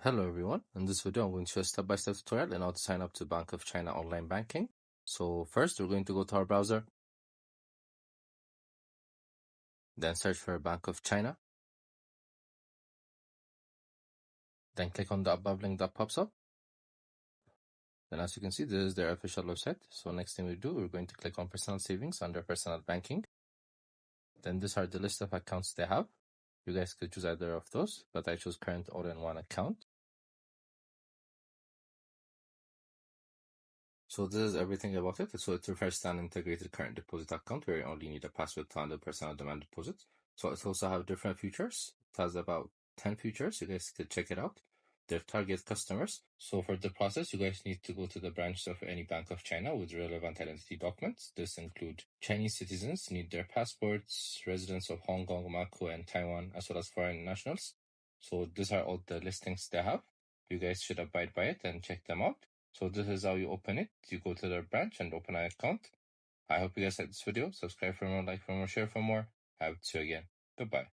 Hello everyone, in this video I'm going to show a step-by-step tutorial on how to sign up to Bank of China online banking. So first we're going to go to our browser, then search for Bank of China, then click on the above link that pops up. Then as you can see, this is their official website. So next thing we do, we're going to click on personal savings under personal banking. Then these are the list of accounts they have. You guys could choose either of those, but I choose current all-in-one account. So this is everything about it. So it refers to an integrated current deposit account where you only need a password to handle personal demand deposit. So it also have different features. It has about 10 features. You guys could check it out. Their target customers. So for the process, you guys need to go to the branch of any Bank of China with relevant identity documents. This include Chinese citizens need their passports, residents of Hong Kong, Macau, and Taiwan, as well as foreign nationals. So these are all the listings they have. You guys should abide by it and check them out. So this is how you open it. You go to their branch and open an account. I hope you guys liked this video. Subscribe for more, like for more, share for more. I hope to see you again. Goodbye.